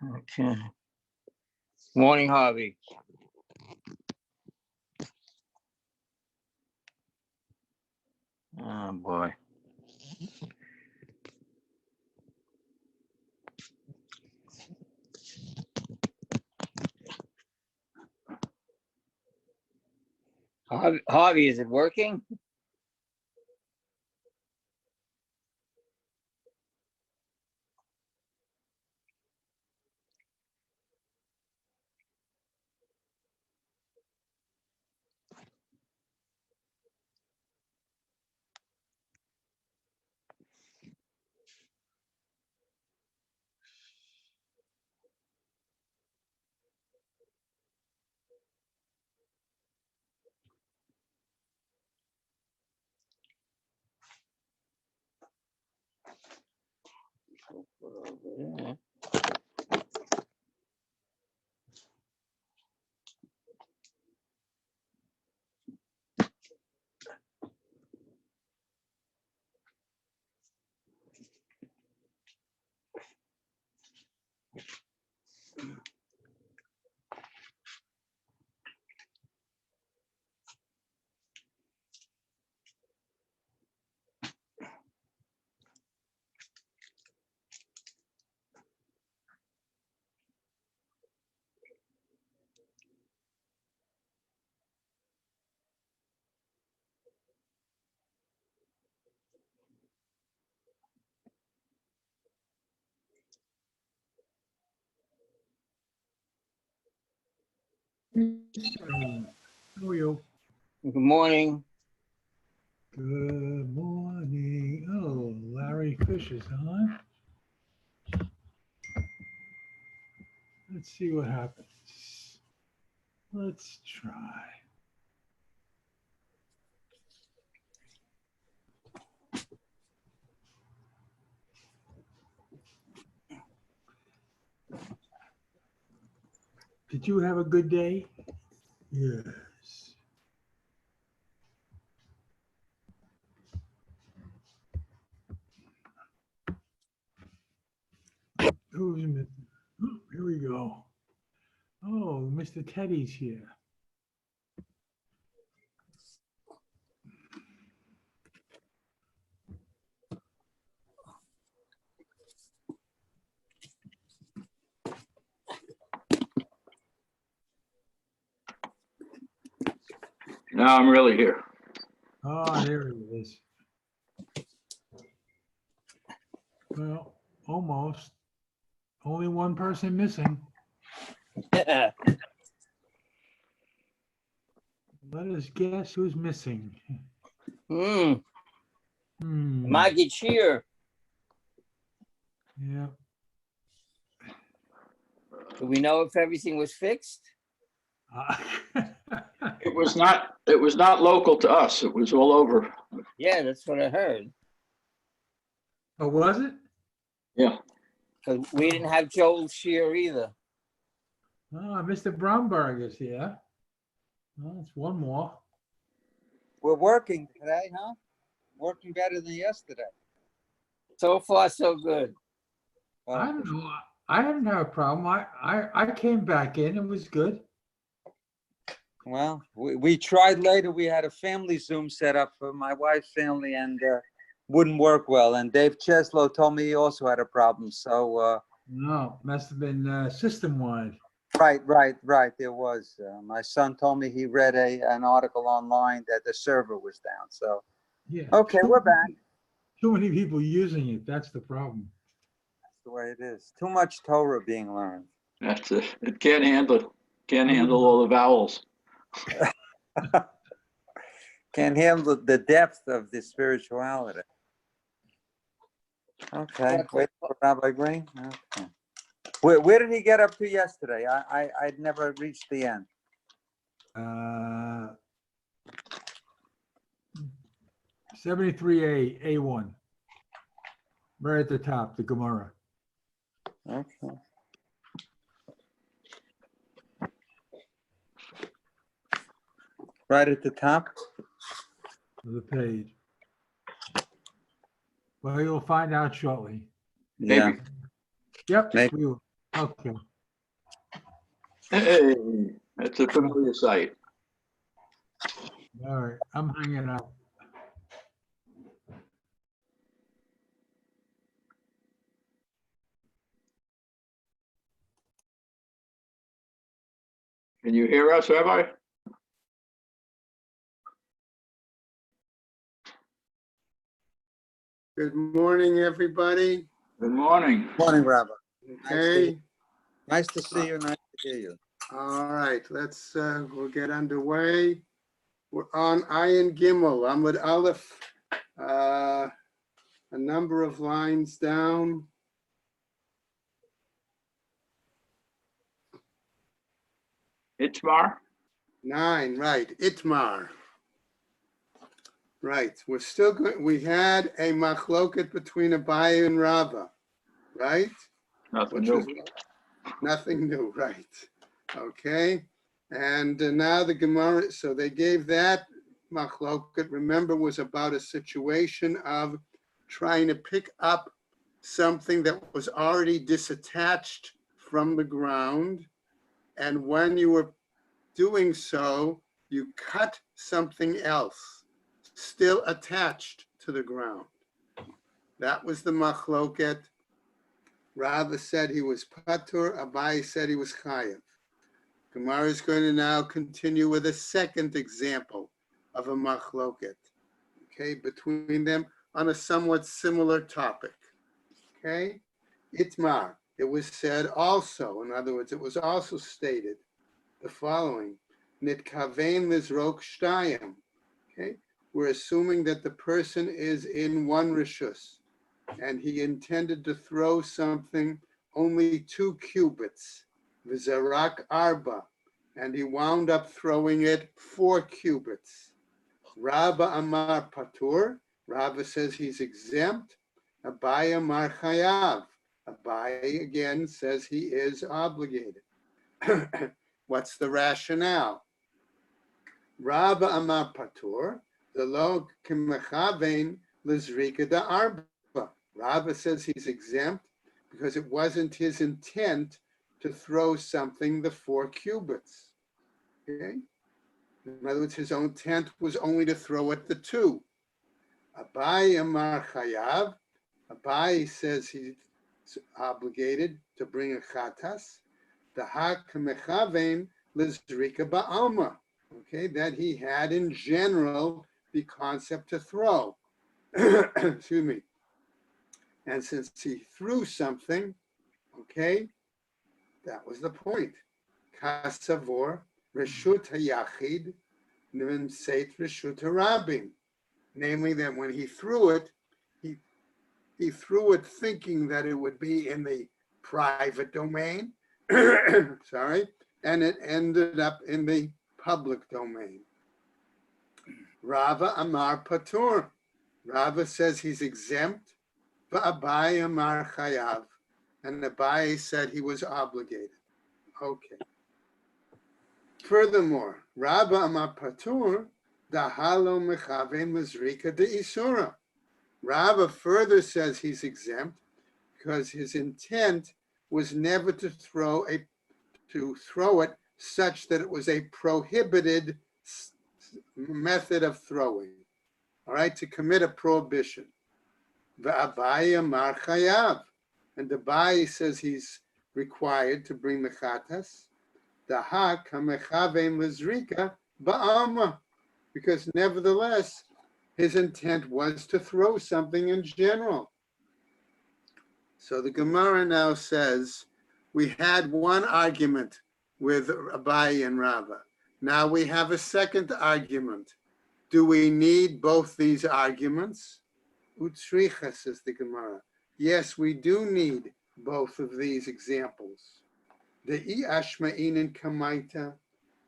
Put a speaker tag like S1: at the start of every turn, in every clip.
S1: Okay. Morning, Harvey. Oh, boy. Harvey, is it working? Yeah.
S2: How are you?
S1: Good morning.
S2: Good morning. Oh, Larry Fish is on. Let's see what happens. Let's try. Did you have a good day? Yes. Who's missing? Oh, here we go. Oh, Mr. Teddy's here.
S3: Now I'm really here.
S2: Oh, there he is. Well, almost. Only one person missing. Let us guess who's missing.
S1: Maggie Cheer.
S2: Yeah.
S1: Do we know if everything was fixed?
S3: It was not local to us. It was all over.
S1: Yeah, that's what I heard.
S2: Oh, was it?
S3: Yeah.
S1: Because we didn't have Joel Shear either.
S2: Oh, Mr. Bromberg is here. Well, that's one more.
S4: We're working today, huh? Working better than yesterday.
S1: So far, so good.
S2: I don't know. I didn't have a problem. I came back in. It was good.
S4: Well, we tried later. We had a family Zoom set up for my wife's family and wouldn't work well. And Dave Cheslow told me he also had a problem. So
S2: No, must have been system-wide.
S4: right. There was. My son told me he read an article online that the server was down. So
S2: Yeah.
S4: okay, we're back.
S2: Too many people using it. That's the problem.
S4: That's the way it is. Too much Torah being learned.
S3: That's it. It can't handle all the vowels.
S4: Can't handle the depth of the spirituality. Okay, wait for Rabbi Green. Okay. Where did he get up to yesterday? I'd never reached the end.
S2: 73A, A1. Right at the top, the Gemara.
S4: Okay. Right at the top?
S2: Of the page. Well, you'll find out shortly.
S4: Yeah.
S3: Maybe.
S2: Yep.
S4: Maybe.
S2: We will. Okay.
S3: Hey, that's a familiar sight.
S2: All right. I'm hanging up.
S3: Can you hear us, Rabbi?
S5: Good morning, everybody.
S3: Good morning.
S4: Morning, Rabbi.
S5: Okay,
S4: Nice to see you, nice to hear you.
S5: all right, we'll get underway. We're on Ayin Gimel, Amud Aleph, a number of lines down.
S3: Itmar?
S5: 9, right, Itmar. Right, we're still going, we had a machloket between Abaye and Rava, right?
S3: Nothing
S5: Which
S3: new.
S5: was nothing new, right? Okay, and now the Gemara, so they gave that machloket, remember, was about a situation of trying to pick up something that was already disattached from the ground. And when you were doing so, you cut something else still attached to the ground. That was the machloket. Rava said he was patur, Abaye said he was chayav. Gemara is going to now continue with a second example of a machloket, okay, between them on a somewhat similar topic, okay? Itmar, it was said also, in other words, it was also stated the following, Nitkavein lizrok shtayim, okay? We're assuming that the person is in one rishus, and he intended to throw something only 2 cubits, v'zarak arba, and he wound up throwing it 4 cubits. Rabba Amar Patur, Rabba says he's exempt. Abaye Amar Chayav, Abaye again says he is obligated. What's the rationale? Rabba Amar Patur, the lo kimechavein lizrika da arba. Rabba says he's exempt because it wasn't his intent to throw something the 4 cubits. Okay? In other words, his own intent was only to throw it the 2. Abaye Amar Chayav. Abaye says he's obligated to bring a chatas. The ha kamechavein lizrika ba'alma. Okay, that he had in general the concept to throw. Excuse me. And since he threw something, okay, that was the point. Kasavor reshut hayachid nimseit reshut harabim. Namely, that when he threw it, he threw it thinking that it would be in the private domain. Sorry, and it ended up in the public domain. Rava Amar Patur. Rava says he's exempt. Abaye Amar Chayav, and Abaye said he was obligated. Okay. Furthermore, Rabba Amar Patur, Dahalo Mechavein Mizrika de Isura. Rabba further says he's exempt because his intent was never to throw it such that it was a prohibited method of throwing. All right, to commit a prohibition. Abaye Amar Chayav, and Abaye says he's required to bring the chatas. Daha kamechavein lizrika ba'alma, because nevertheless his intent was to throw something in general. So the Gemara now says we had one argument with Abaye and Rava. Now we have a second argument. Do we need both these arguments? Utsricha, says the Gemara. Yes, we do need both of these examples. The Ashma'inin Kamaita,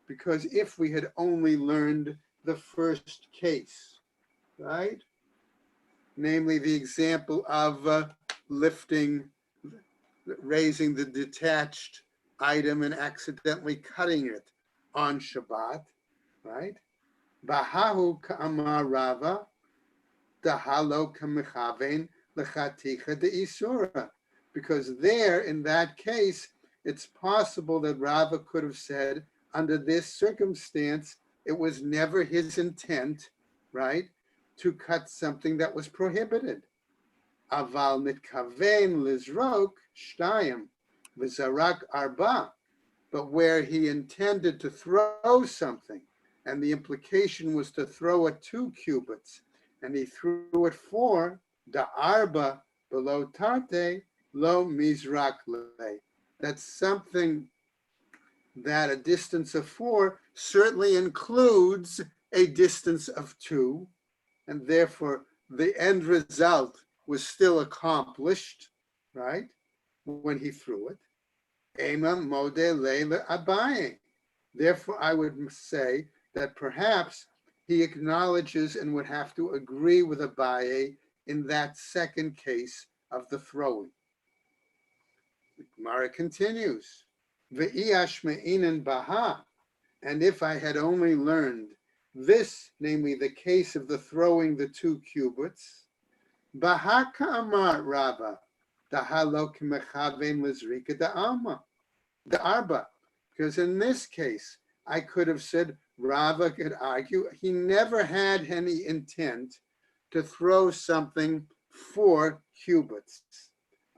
S5: because if we had only learned the first case, right? Namely, the example of raising the detached item and accidentally cutting it on Shabbat, right? Bahahu ka'amar Rava, dahalo k'mechavein l'chaticha de isura. Because there, in that case, it's possible that Rava could have said, under this circumstance, it was never his intent, right, to cut something that was prohibited. Aval mitkaven lizrok shtayim v'zarak arba. But where he intended to throw something, and the implication was to throw it 2 cubits, and he threw it 4, da arba below tarte lo mizrak le. That's something that a distance of 4 certainly includes a distance of 2, and therefore the end result was still accomplished, right, when he threw it. Ema mode leila abaye. Therefore, I would say that perhaps he acknowledges and would have to agree with Abaye in that second case of the throwing. The Gemara continues, Ve'iyash me'inan baha, and if I had only learned this, namely the case of the throwing the 2 cubits, baha ka'amar Rava, dahalo k'mechavein lizrika da'alma, da'arba, because in this case, I could have said, Rava could argue, he never had any intent to throw something 4 cubits.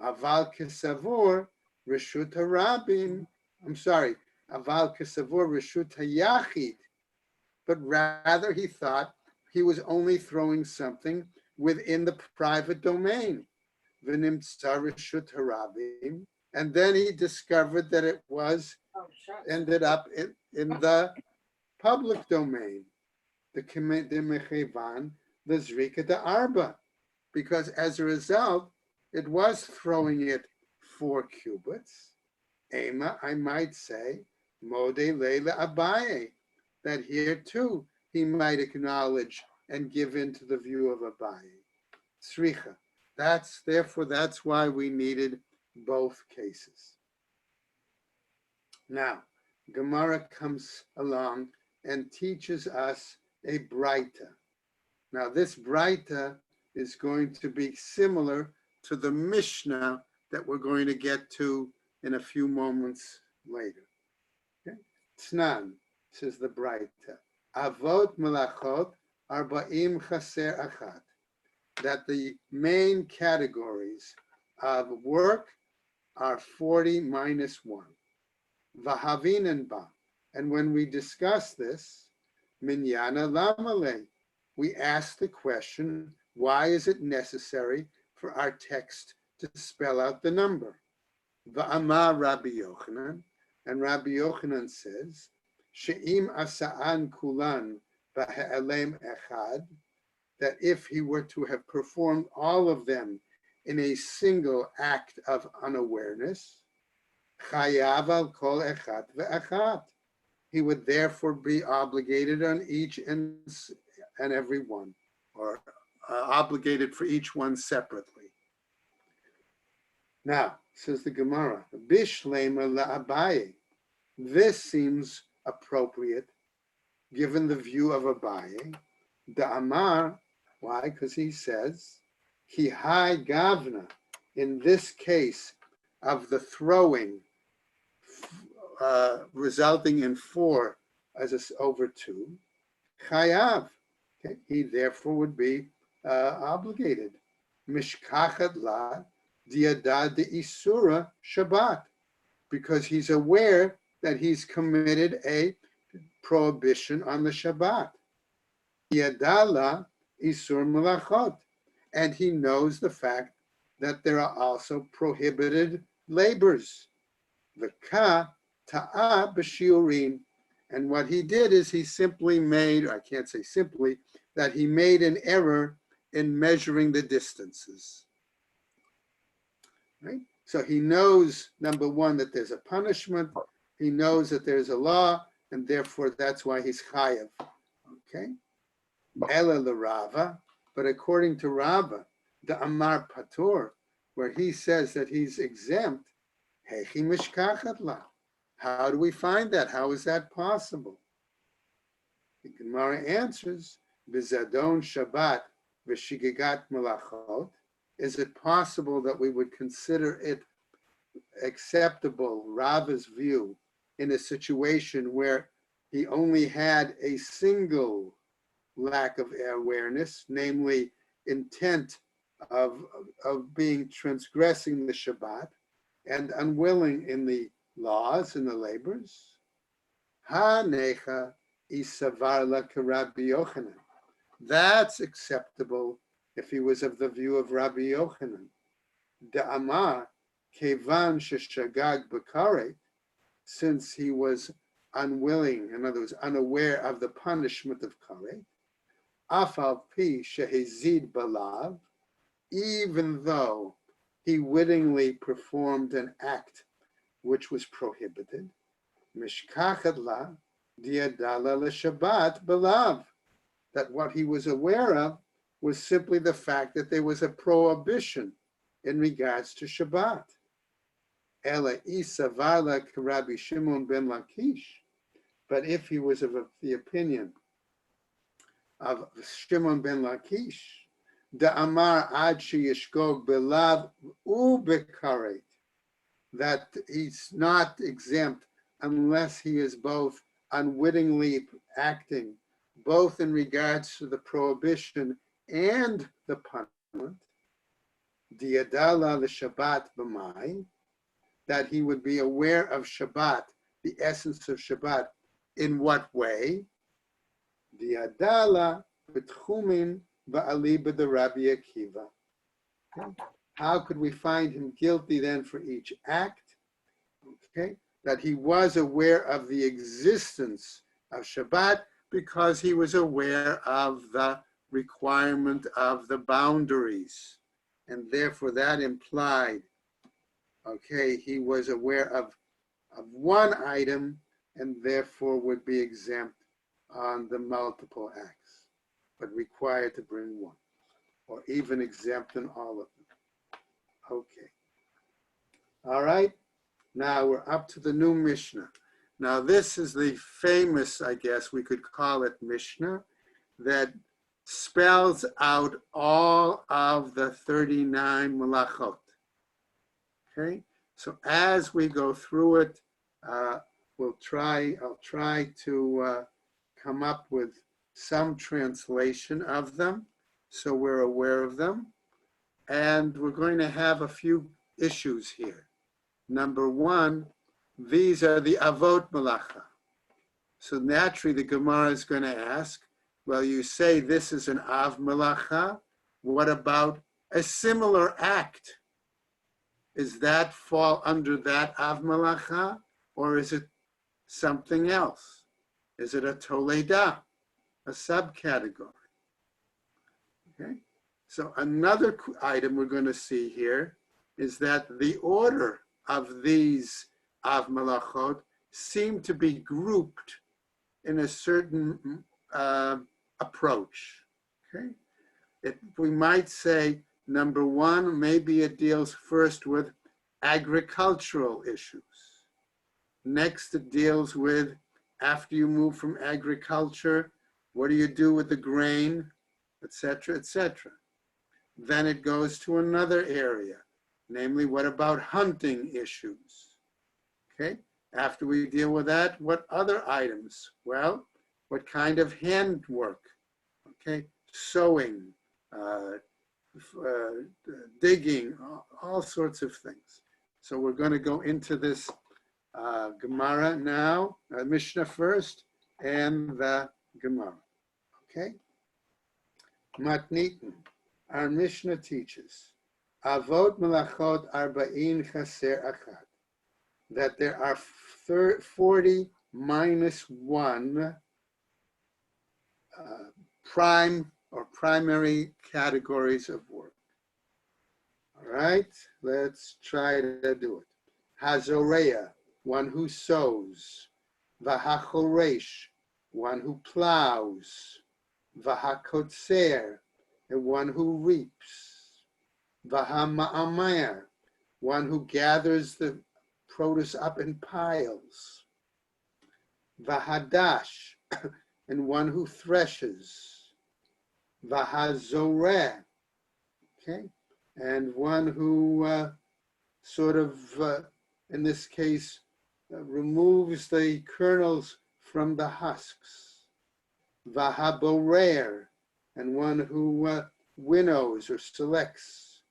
S5: Aval kesavur reshut harabim, aval kesavur reshut hayachid, but rather he thought he was only throwing something within the private domain. V'nimtza reshut harabim, and then he discovered that it was ended up in the public domain, the mechevan, the zrika de arba, because as a result, it was throwing it 4 cubits. Ema, I might say, mode leila abaye, that here too he might acknowledge and give in to the view of Abaye. Sricha. That's why we needed both cases. Now, Gemara comes along and teaches us a Braita. Now, this Braita is going to be similar to the Mishnah that we're going to get to in a few moments later. Okay? Tznan, says the Braita. Avot melachot arba'im chaser achat. That the main categories of work are 40 minus 1. Vahavinen ba. And when we discuss this, minyana lamale, we ask the question, why is it necessary for our text to spell out the number? Va'amar Rabbi Yochanan, and Rabbi Yochanan says, she'im asa'an kulan v'ha'elem echad, that if he were to have performed all of them in a single act of unawareness, chayav al kol echat ve'achat, he would therefore be obligated on each and every one, or obligated for each one separately. Now, says the Gemara, Bishlema la'abaye. This seems appropriate given the view of Abaye. The Amar, why? Because he says, Ki hai gavna, in this case of the throwing, resulting in 4 as over 2, chayav, okay, he therefore would be obligated. Mishkachat la diada de isura Shabbat, because he's aware that he's committed a prohibition on the Shabbat. Yadala isur melachot, and he knows the fact that there are also prohibited labors. V'ka ta'a b'shiurim, and what he did is he simply made, I can't say simply, that he made an error in measuring the distances. Right? So he knows, number one, that there's a punishment. He knows that there's a law, and therefore that's why he's chayav. Okay? Ela l'Rava, but according to Rava, the Amar Patur, where he says that he's exempt, hechi mishkachat la. How do we find that? How is that possible? The Gemara answers, B'zadon Shabbat v'shigigat melachot. Is it possible that we would consider it acceptable, Rava's view, in a situation where he only had a single lack of awareness, namely intent of being transgressing the Shabbat and unwilling in the laws and the labors. Ha-necha isavar la k'Rabbi Yochanan. That's acceptable if he was of the view of Rabbi Yochanan. Da'amar kevan sheshagag b'karet, since he was unwilling, in other words, unaware of the punishment of karet. Afal pi shehezid balav, even though he wittingly performed an act which was prohibited. Mishkachat la diadala l'shabbat balav, that what he was aware of was simply the fact that there was a prohibition in regards to Shabbat. Ela isavala Rabbi Shimon ben Lakish, but if he was of the opinion of Shimon ben Lakish, the Amar ad sheyishgog belav ubekaret, that he's not exempt unless he is both unwittingly acting, both in regards to the prohibition and the punishment. Diadala l'Shabbat b'mai, that he would be aware of Shabbat, the essence of Shabbat, in what way? Diadala b'tchumin ba'ali b'da Rabbi Akiva. How could we find him guilty then for each act? Okay, that he was aware of the existence of Shabbat because he was aware of the requirement of the boundaries. And therefore that implied, okay, he was aware of one item and therefore would be exempt on the multiple acts, but required to bring one, or even exempt in all of them. Okay. All right. Now we're up to the new Mishnah. Now this is the famous, I guess we could call it, Mishnah that spells out all of the 39 malachot. Okay, so as we go through it, I'll try to come up with some translation of them so we're aware of them. And we're going to have a few issues here. Number one, these are the avot malacha. So naturally the Gemara is going to ask, well, you say this is an av malacha. What about a similar act? Is that fall under that av malacha, or is it something else? Is it a toledah, a subcategory? Okay. So another item we're going to see here is that the order of these av malachot seem to be grouped in a certain approach. Okay, we might say number one, maybe it deals first with agricultural issues. Next, it deals with, after you move from agriculture, what do you do with the grain, etc., etc. Then it goes to another area, namely, what about hunting issues? Okay, after we deal with that, what other items? Well, what kind of handwork? Okay, sewing, digging, all sorts of things. So we're going to go into this Gemara now, Mishnah first, and the Gemara. Okay? Matnitin, our Mishnah teaches, Avot Melachot Arba'in Chaser Achad, that there are 40 minus 1 prime or primary categories of work. All right, let's try to do it. Hazoreya, one who sows. Vahachoresh, one who plows. Vahakotzer, and one who reaps. Vahama'amer, one who gathers the produce up in piles. Vahadash, and one who threshes. Vahazoreh, okay, and one who sort of, in this case, removes the kernels from the husks. Vahaborer, and one who winnows or selects.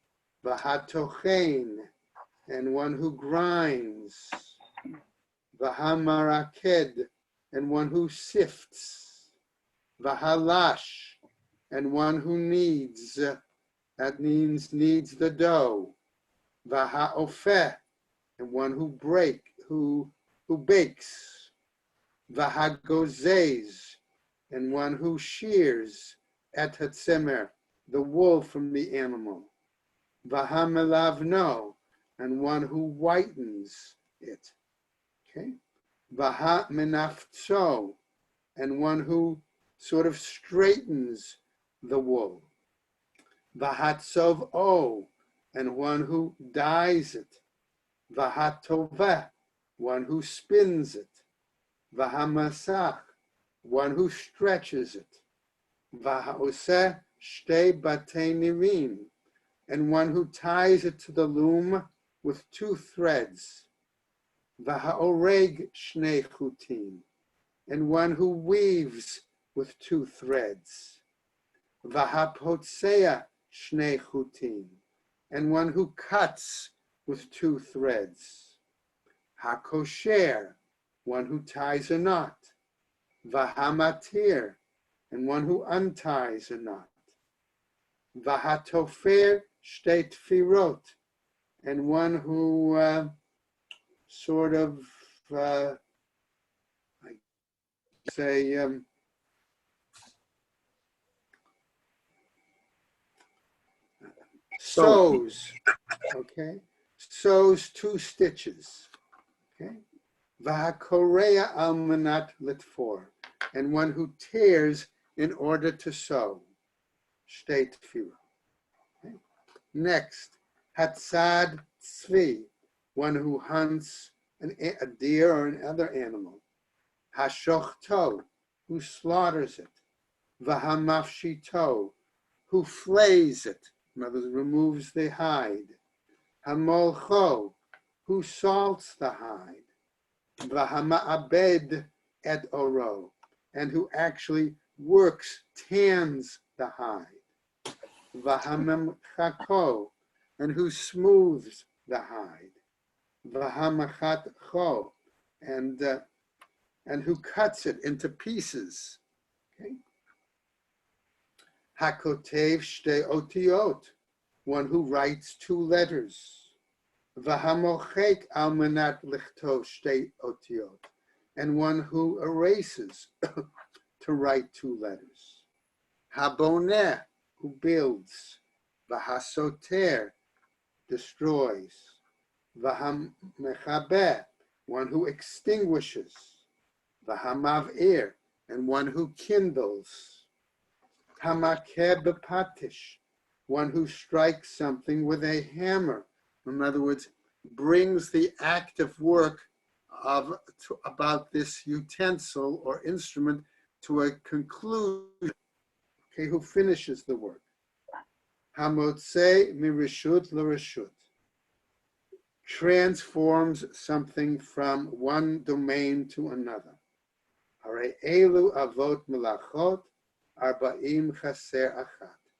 S5: Vahatochein, and one who grinds. Vahamaraked, and one who sifts. Vahalash, and one who kneads, that means kneads the dough. Vahaofeh, and one who bakes. Vahagozes, and one who shears et hatzemer, the wool from the animal. Vahamelavno, and one who whitens it. Okay. Vahamenaftso, and one who sort of straightens the wool. Vahatsov o, and one who dyes it. Vahatoveh, one who spins it. Vahamasach, one who stretches it. Vahaoseh shtei batei nirim, and one who ties it to the loom with 2 threads. Vahaoreg shnei chutim, and one who weaves with 2 threads. Vahapotseah shnei chutim, and one who cuts with 2 threads. Hakosher, one who ties a knot. Vahamatir, and one who unties a knot. Vahatofer shtei tfirot, and one who sort of, sews, okay, sews 2 stitches, okay. Vahakorea almanat litfor, and one who tears in order to sew. Shtei tefirot. Okay. Next, hatzad tzvi, one who hunts a deer or another animal. Hashochto, who slaughters it. Vahamafshito, who flays it, in other words, removes the hide. Hamolcho, who salts the hide. Vahama'abed et oro, and who actually works, tans the hide. Vahamemchako, and who smooths the hide. Vahamachat cho, and who cuts it into pieces. Okay. Hakotev shtei otiot, one who writes 2 letters. Vahamochek almanat lichto shtei otiot, and one who erases to write 2 letters. Haboneh, who builds. Vahasoter, destroys. Vahamechabeh, one who extinguishes. Vahamavir, and one who kindles. Hamakeh bepatish, one who strikes something with a hammer. In other words, brings the active work about this utensil or instrument to a conclusion. Okay, who finishes the work. Hamotze mirishut l'rishut, transforms something from one domain to another. Hare elu avot melachot arba'im chaser achat.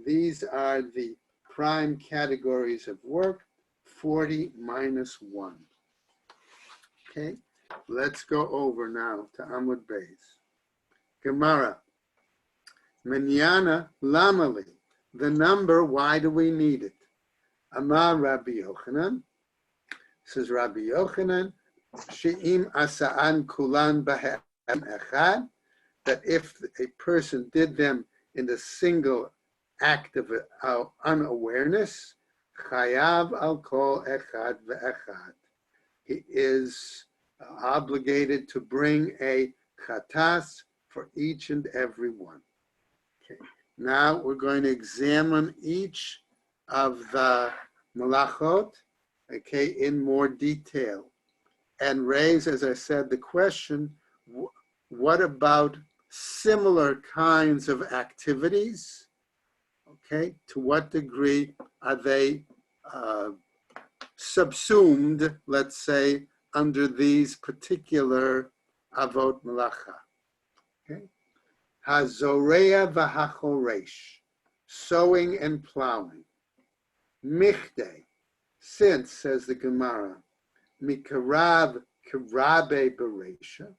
S5: These are the prime categories of work, 40 minus 1. Okay, let's go over now to Amud Beis. Gemara. Minyana lamali. The number, why do we need it? Amar Rabbi Yochanan. Says Rabbi Yochanan, She'im asa'an kulan b'ha'am echad, that if a person did them in the single act of unawareness, chayav al kol echad ve'echad. He is obligated to bring a chatas for each and every one. Okay. Now we're going to examine each of the malachot, okay, in more detail, and raise, as I said, the question: what about similar kinds of activities? Okay, to what degree are they subsumed, let's say, under these particular avot melacha. Okay? Hazorea v'hachoresh, sowing and plowing. Michte, since, says the Gemara, mikarav karabe beresha,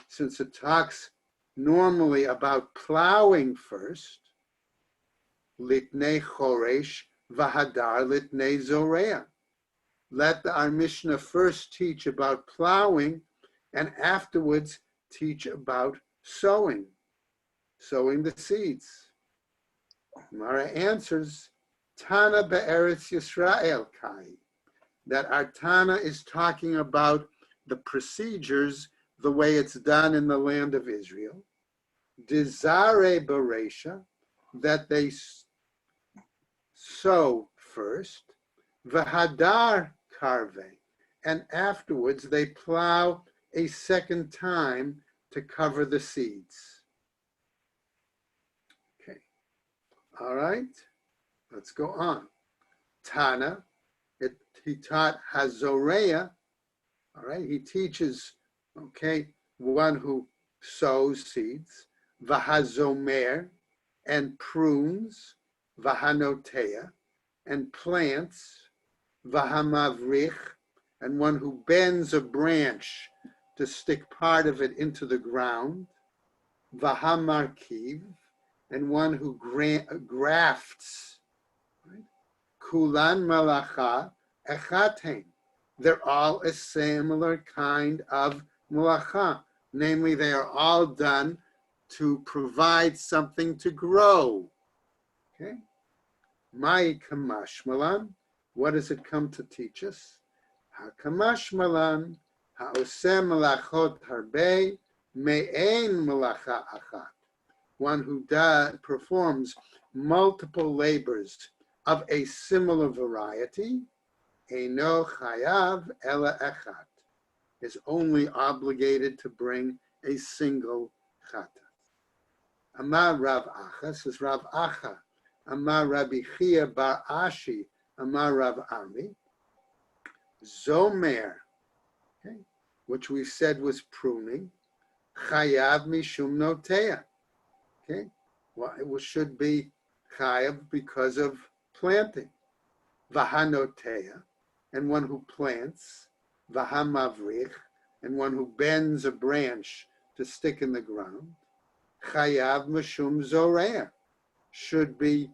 S5: since it talks normally about plowing first, litnei choresh v'hadar litnei zorea. Let our Mishnah first teach about plowing and afterwards teach about sowing the seeds. Mara answers, Tana be'eretz Yisrael kai, that our Tana is talking about the procedures, the way it's done in the land of Israel. Desire beresha, that they sow first, v'hadar karve, and afterwards they plow a second time to cover the seeds. Okay, all right, let's go on. Tana, he taught Hazorea, all right, he teaches, okay, one who sows seeds, Vahazomer, and prunes, Vahanotea, and plants, Vahamavrich, and one who bends a branch to stick part of it into the ground, Vahamarkiv, and one who grafts, right? Kulan malacha echaten. They're all a similar kind of malacha. Namely, they are all done to provide something to grow. Okay? Mai kamashmalan. What does it come to teach us? HaKamashmalan, ha'oseh melachot harbe, me'ein melacha achat. One who performs multiple labors of a similar variety, eino chayav ela echat, is only obligated to bring a single chata. Amar Rav Acha, says Rav Acha, Amar Rabbi Chia bar Ashi, Amar Rav Ami, Zomer, okay, which we said was pruning, Chayav mishum notea, okay, well, it should be Chayav because of planting, Vahanotea, and one who plants, Vahamavrich, and one who bends a branch to stick in the ground, Chayav mishum zorea, should be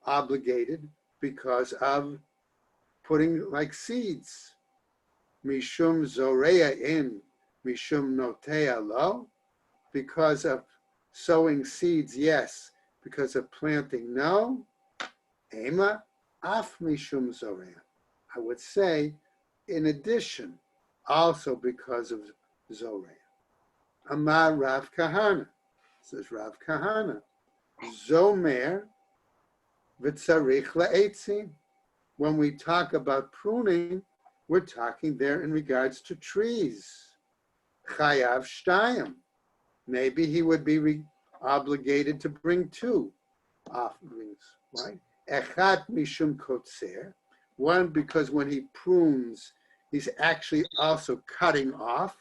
S5: obligated because of putting like seeds. Mishum zorea in, mishum notea lo, because of sowing seeds, yes. Because of planting, no. Ema af mishum zorea. I would say, in addition, also because of zorea. Amar Rav Kahana, says Rav Kahana, zomer v'tzarich la'etzim. When we talk about pruning, we're talking there in regards to trees. Chayav shtayim. Maybe he would be obligated to bring two offerings, right? Echat mishum kotzer. One, because when he prunes, he's actually also cutting off,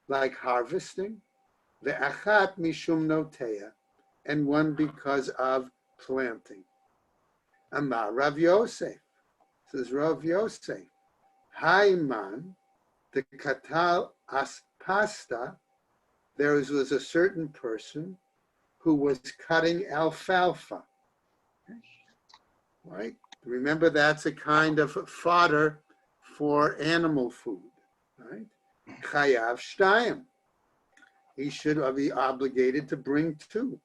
S5: like harvesting. The echat mishum notea, and one because of planting. Amar Rav Yosef, says Rav Yosef, Haiman, the katal aspasta, there was a certain person who was cutting alfalfa, right? Remember, that's a kind of fodder for animal food, right? Chayav shtayim. He should be obligated to bring two.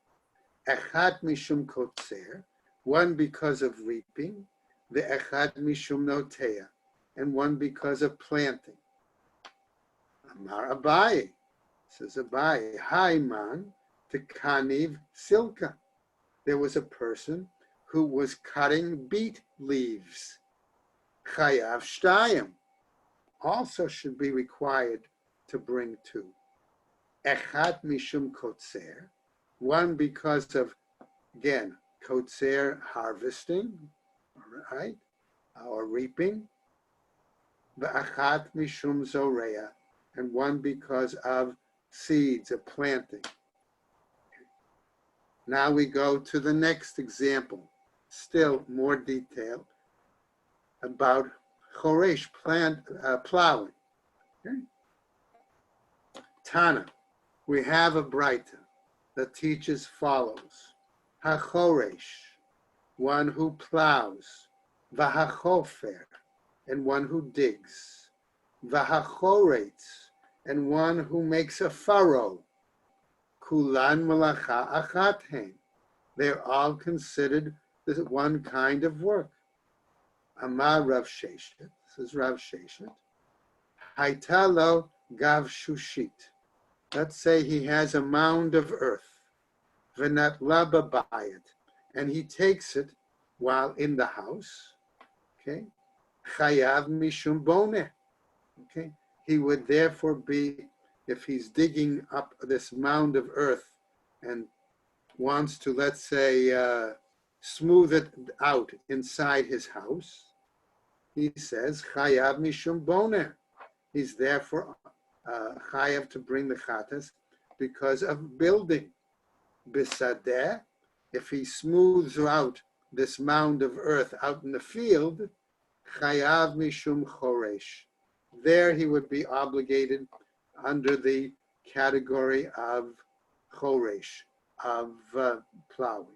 S5: Echat mishum kotzer, one because of reaping, the echad mishum notea, and one because of planting. Amar Abaye, says Abaye, Haiman, to kaniv silka. There was a person who was cutting beet leaves. Chayav shtayim, also should be required to bring two. Echad mishum kotzer, one because of, again, kotzer harvesting, all right? or reaping. V'achat mishum zorea, and one because of seeds, of planting. Now we go to the next example, still more detail about choresh, plowing. Okay. Tana, we have a Braita that teaches follows. HaChoresh, one who plows. V'hachofer, and one who digs. V'hachoretz, and one who makes a furrow. Kulan malacha achat hen. They're all considered this one kind of work. Amar Rav Sheshet, this is Rav Sheshet. Haitalo gav shushit. Let's say he has a mound of earth. V'natla babayit, and he takes it while in the house. Okay. Chayav mishum boneh. Okay. He would therefore be, if he's digging up this mound of earth and wants to, let's say, smooth it out inside his house, he says, Chayav mishum boneh. He's therefore chayav to bring the chatas because of building. Bisadeh, if he smooths out this mound of earth out in the field, chayav mishum choresh. There he would be obligated under the category of choresh, of plowing.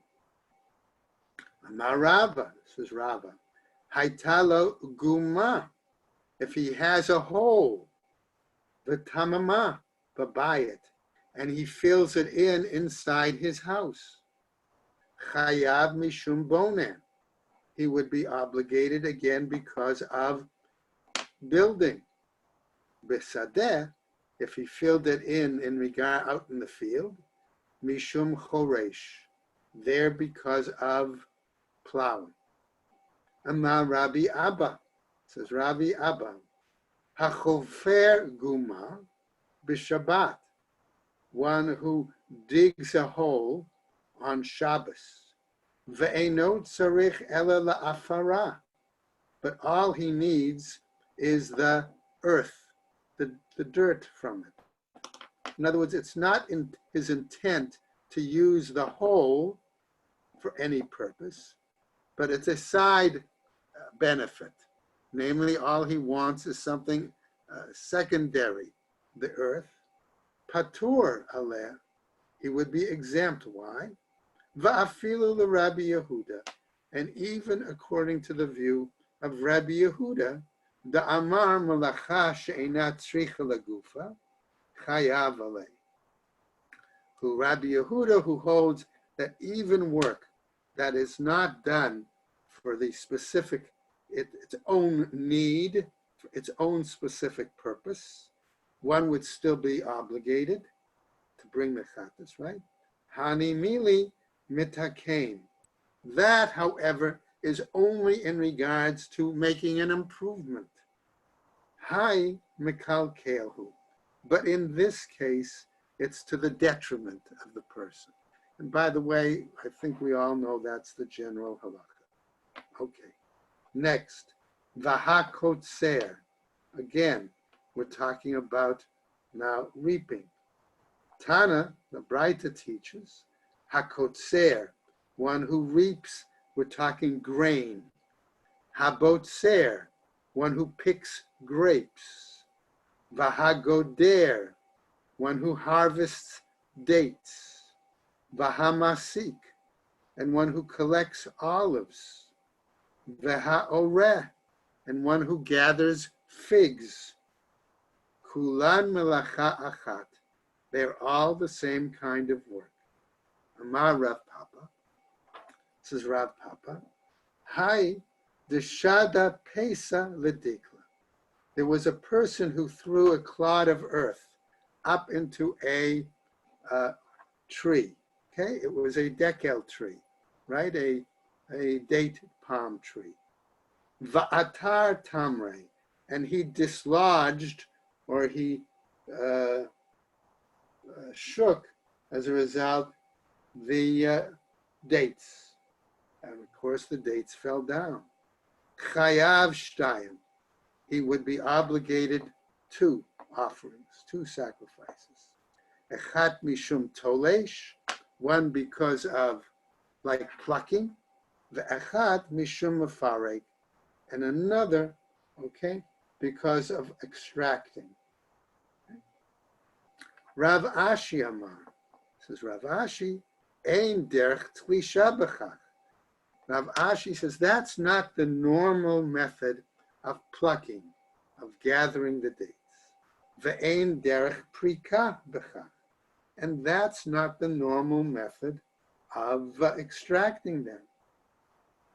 S5: Amar Rava, this is Rava. Haitalo guma, if he has a hole, v'tamama, babayit, and he fills it in inside his house. Chayav mishum boneh. He would be obligated again because of building. Besadeh, if he filled it in regard out in the field, mishum choresh, there because of plowing. Amar Rabbi Abba, says Rabbi Abba, hachofer guma b'Shabbat, one who digs a hole on Shabbos. Ve'eno tzarich ela la'afara, but all he needs is the earth, the dirt from it. In other words, it's not in his intent to use the hole for any purpose, but it's a side benefit. Namely, all he wants is something secondary, the earth. Patur aleh, he would be exempt. Why? Va'afilu l'Rabbi Yehuda, and even according to the view of Rabbi Yehuda, the Amar malacha she'ena tzricha lagufa chayav aleh. Who Rabbi Yehuda, who holds that even work that is not done for the specific, its own need, for its own specific purpose, one would still be obligated to bring the chatas, right? Hani mili mitakein. That, however, is only in regards to making an improvement. Hai mikal kelhu. But in this case, it's to the detriment of the person. And by the way, I think we all know that's the general halakha. Okay. Next, v'hakotzer. Again, we're talking about now reaping. Tana, the Braita teaches, hakotzer, one who reaps, we're talking grain. Habotzer, one who picks grapes. Vahagoder, one who harvests dates. Vahamasik, and one who collects olives. Vahaoreh, and one who gathers figs. Kulan melacha achat. They're all the same kind of work. Amar Rav Papa. This is Rav Papa. Hai deshada pesa ledikla. There was a person who threw a clod of earth up into a tree. Okay, it was a dekel tree, right? A date palm tree. Va'atar tamre, and he dislodged, or he shook as a result the dates, and of course the dates fell down. chayav shtayim. He would be obligated 2 offerings, 2 sacrifices. Echat mishum tolesh, one because of like plucking, ve'echat mishum mefarek, and another, okay, because of extracting. Rav Ashi Amar, says Rav Ashi, ein derech tlisha b'chach. Rav Ashi says that's not the normal method of plucking, of gathering the dates. Ve'ein derech prika b'chach. And that's not the normal method of extracting them.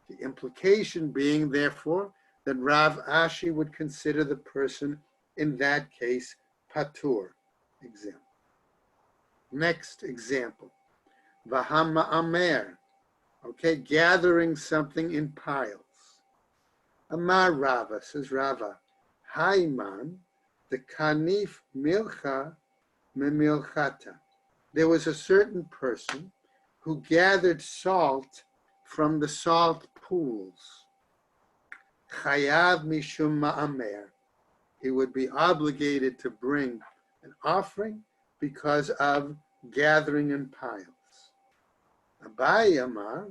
S5: The implication being, therefore, that Rav Ashi would consider the person in that case patur. Example. Next example. Vahama Amer. Okay, gathering something in piles. Amar Rava, says Rava, Haiman, the kanif milcha memilchata. There was a certain person who gathered salt from the salt pools. Chayav mishum ma'amer. He would be obligated to bring an offering because of gathering in piles. Abai Amar,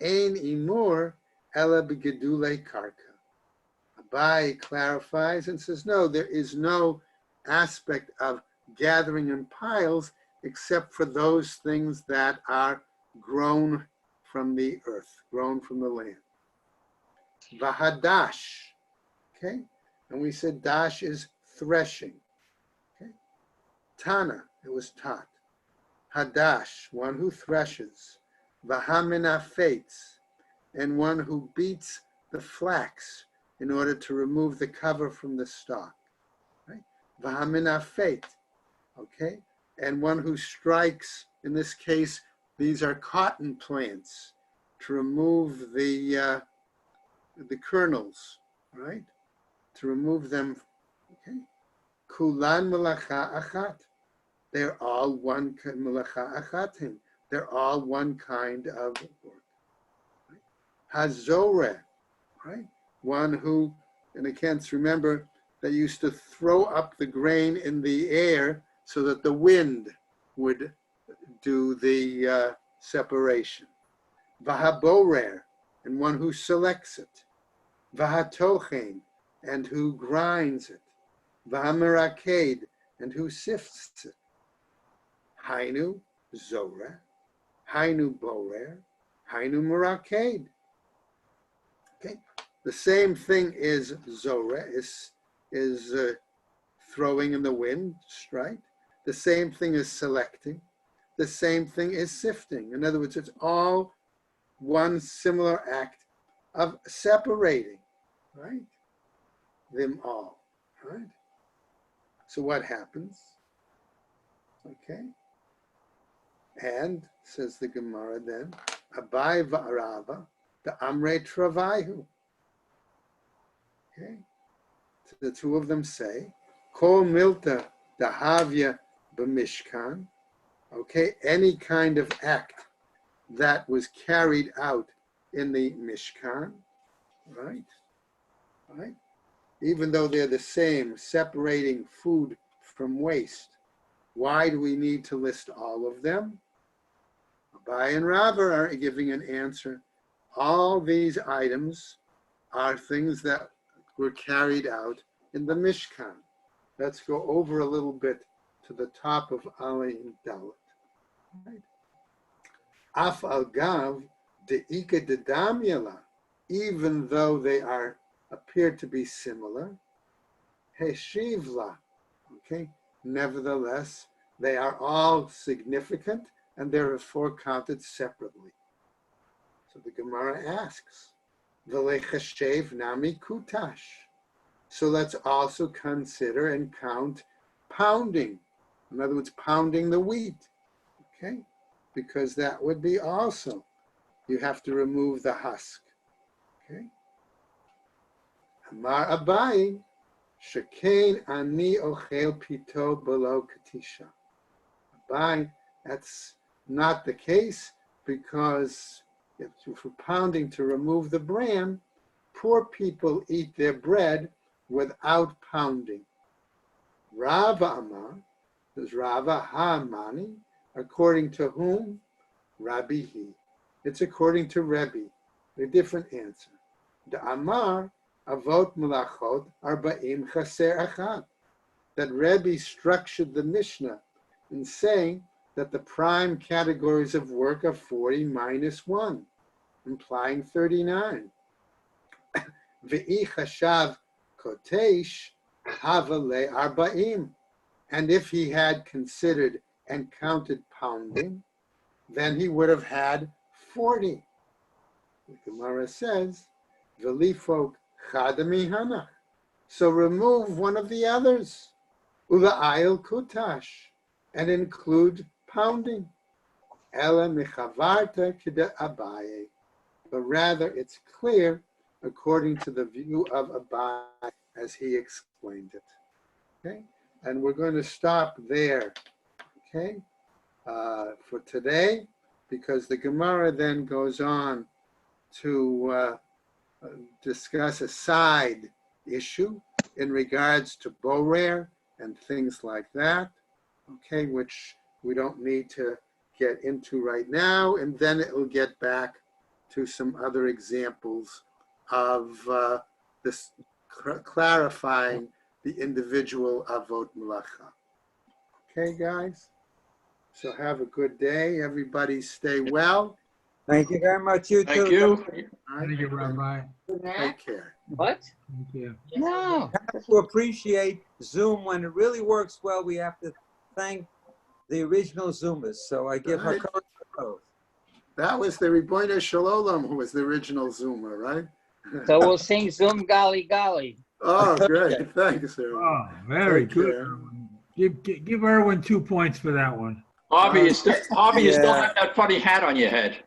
S5: ein imur ela begedulei karka. Abai clarifies and says, no, there is no aspect of gathering in piles except for those things that are grown from the earth, grown from the land. Vahadash, okay? And we said dash is threshing, okay? Tana, it was taught. Hadash, one who threshes. Vahaminafetz, and one who beats the flax in order to remove the cover from the stalk. Right? Vahaminafet, okay? And one who strikes, in this case, these are cotton plants, to remove the kernels, right? To remove them, okay? Kulan malacha achat. They're all one malacha achatim. They're all one kind of work. Right? Hazoreh, right? One who, and I can't remember, they used to throw up the grain in the air so that the wind would do the separation. Vahaborer, and one who selects it. Vahatochen, and who grinds it. Vahameraked, and who sifts it. Hainu Zoreh, Hainu Borer, Hainu Meraked. Okay, the same thing is Zoreh, is throwing in the wind, right? The same thing is selecting. The same thing is sifting. In other words, it's all one similar act of separating, right? Them all, right? So what happens? Okay. And, says the Gemara then, Abai va'arava, the Amre travaihu. Okay. So the two of them say, Kol milta dahavya b'mishkan. Okay, any kind of act that was carried out in the Mishkan, right? Right? Even though they're the same, separating food from waste. Why do we need to list all of them? Abai and Rava are giving an answer. All these items are things that were carried out in the Mishkan. Let's go over a little bit to the top of Ali and Dalit. Right? Af al gav de ika de damyala, even though they appear to be similar, heshivla, okay, nevertheless, they are all significant and therefore counted separately. So the Gemara asks, V'lechashev nami kutash. So let's also consider and count pounding. In other words, pounding the wheat, okay? Because that would be also, you have to remove the husk, okay? Amar Abai, Shekain ani ochel pito below katisha. Abai, that's not the case because if for pounding to remove the bran, poor people eat their bread without pounding. Rava Amar, there's Rava Ha'amani, according to whom? Rabbi He. It's according to Rebbe, a different answer. The Amar, Avot Melachot, Arba'im Chaser Achad. That Rebbe structured the Mishnah in saying that the prime categories of work are 40 minus 1, implying 39. Ve'i chashav kotesh hava le arba'im. And if he had considered and counted pounding, then he would have had 40. The Gemara says, V'lifok chadami hanach. So remove one of the others, ula'ayil kutash, and include pounding. Ela mechavarta kida Abaye. But rather it's clear according to the view of Abaye as he explained it. Okay? And we're going to stop there, okay, for today, because the Gemara then goes on to discuss a side issue in regards to borer and things like that, okay, which we don't need to get into right now, and then it will get back to some other examples of this clarifying the individual avot melacha. Okay, guys? So have a good day. Everybody stay well.
S4: Thank you very much. You too.
S3: Thank you.
S5: All right?
S2: Thank you, Rabbi.
S5: Take care.
S1: What?
S2: Thank you.
S1: No.
S4: To appreciate Zoom when it really works well. We have to thank the original Zoomers. So I give her
S5: Right.
S4: courage.
S5: That was the Ribono Shel Olam who was the original Zoomer, right?
S1: So we'll sing Zoom Golly Golly.
S5: Oh, great. Thanks, everyone.
S2: Oh, very
S5: Take
S2: good,
S5: care.
S2: Erwin. Give Erwin 2 points for that one.
S3: Harvey, you still
S4: Yeah.
S3: have that funny hat on your head.